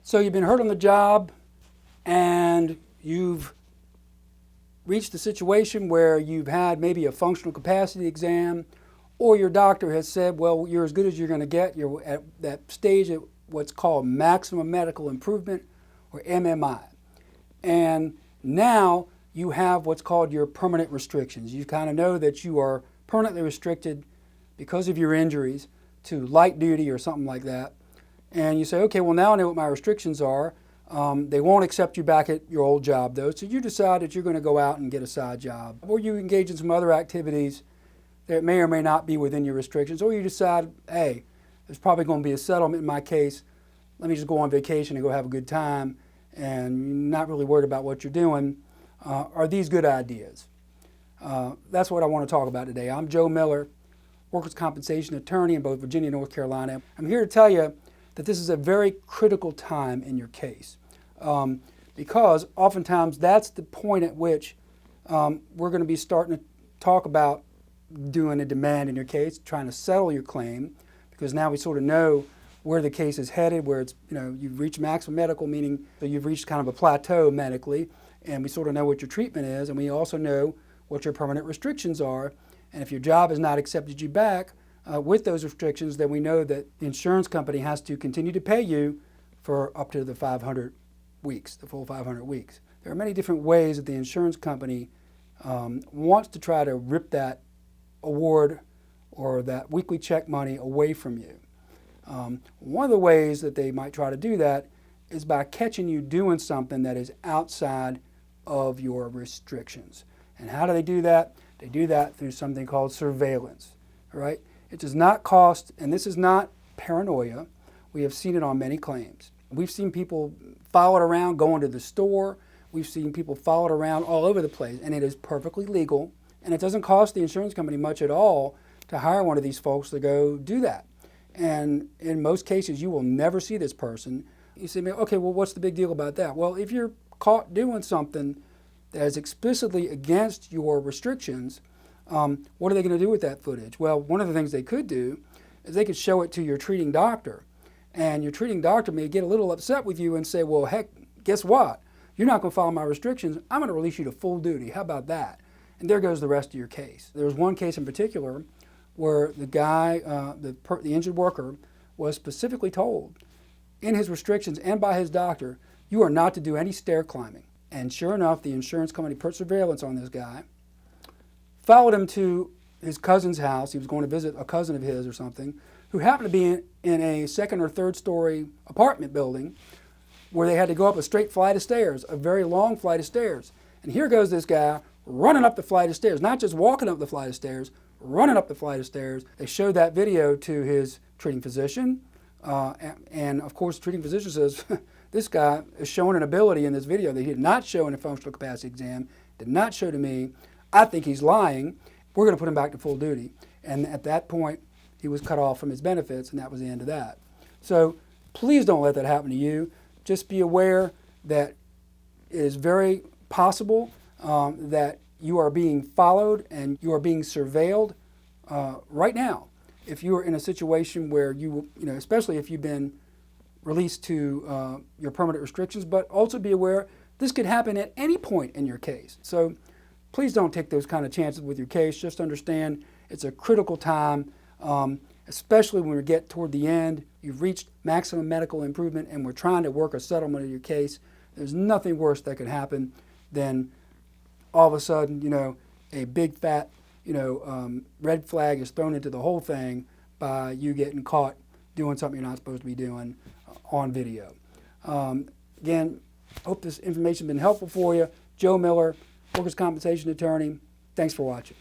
So you've been hurt on the job and you've reached a situation where you've had maybe a functional capacity exam, or your doctor has said, well, you're as good as you're going to get. You're at that stage at what's called maximum medical improvement, or MMI. And now you have what's called your permanent restrictions. You kind of know that you are permanently restricted because of your injuries to light duty or something like that. And you say, okay, well, now I know what my restrictions are. They won't accept you back at your old job, though, so you decide that you're going to go out and get a side job. Or you engage in some other activities that may or may not be within your restrictions. Or you decide, hey, there's probably going to be a settlement in my case. Let me just go on vacation and go have a good time, and you're not really worried about what you're doing. Are these good ideas? That's what I want to talk about today. I'm Joe Miller, workers' compensation attorney in both Virginia and North Carolina. I'm here to tell you that this is a very critical time in your case, because oftentimes that's the point at which we're going to be starting to talk about doing a demand in your case, trying to settle your claim, because now we sort of know where the case is headed, where it's, you've reached maximum medical, meaning that you've reached kind of a plateau medically, and we sort of know what your treatment is, and we also know what your permanent restrictions are. And if your job has not accepted you back with those restrictions, then we know that the insurance company has to continue to pay you for up to the 500 weeks, the full 500 weeks. There are many different ways that the insurance company wants to try to rip that award or that weekly check money away from you. One of the ways that they might try to do that is by catching you doing something that is outside of your restrictions. And how do they do that? They do that through something called surveillance, right? It does not cost, and this is not paranoia. We have seen it on many claims. We've seen people followed around going to the store. We've seen people followed around all over the place, and it is perfectly legal. And it doesn't cost the insurance company much at all to hire one of these folks to go do that. And in most cases, you will never see this person. You say, okay, well, what's the big deal about that? Well, if you're caught doing something that is explicitly against your restrictions, what are they going to do with that footage? Well, one of the things they could do is they could show it to your treating doctor. And your treating doctor may get a little upset with you and say, well, heck, guess what? You're not going to follow my restrictions. I'm going to release you to full duty. How about that? And there goes the rest of your case. There was one case in particular where the guy, the injured worker, was specifically told in his restrictions and by his doctor, you are not to do any stair climbing. And sure enough, the insurance company put surveillance on this guy, followed him to his cousin's house. He was going to visit a cousin of his or something, who happened to be in a second or third story apartment building where they had to go up a straight flight of stairs, a very long flight of stairs. And here goes this guy running up the flight of stairs, not just walking up the flight of stairs, running up the flight of stairs. They showed that video to his treating physician, and of course the treating physician says, this guy is showing an ability in this video that he did not show in a functional capacity exam, did not show to me. I think he's lying. We're going to put him back to full duty. And at that point, he was cut off from his benefits, and that was the end of that. So please don't let that happen to you. Just be aware that it is very possible that you are being followed and you are being surveilled right now. If you are in a situation where especially if you've been released to your permanent restrictions, but also be aware this could happen at any point in your case. So please don't take those kind of chances with your case. Just understand it's a critical time, especially when we get toward the end. You've reached maximum medical improvement and we're trying to work a settlement of your case. There's nothing worse that could happen than all of a sudden, a big fat, red flag is thrown into the whole thing by you getting caught doing something you're not supposed to be doing on video. Again, hope this information has been helpful for you. Joe Miller, workers' compensation attorney. Thanks for watching.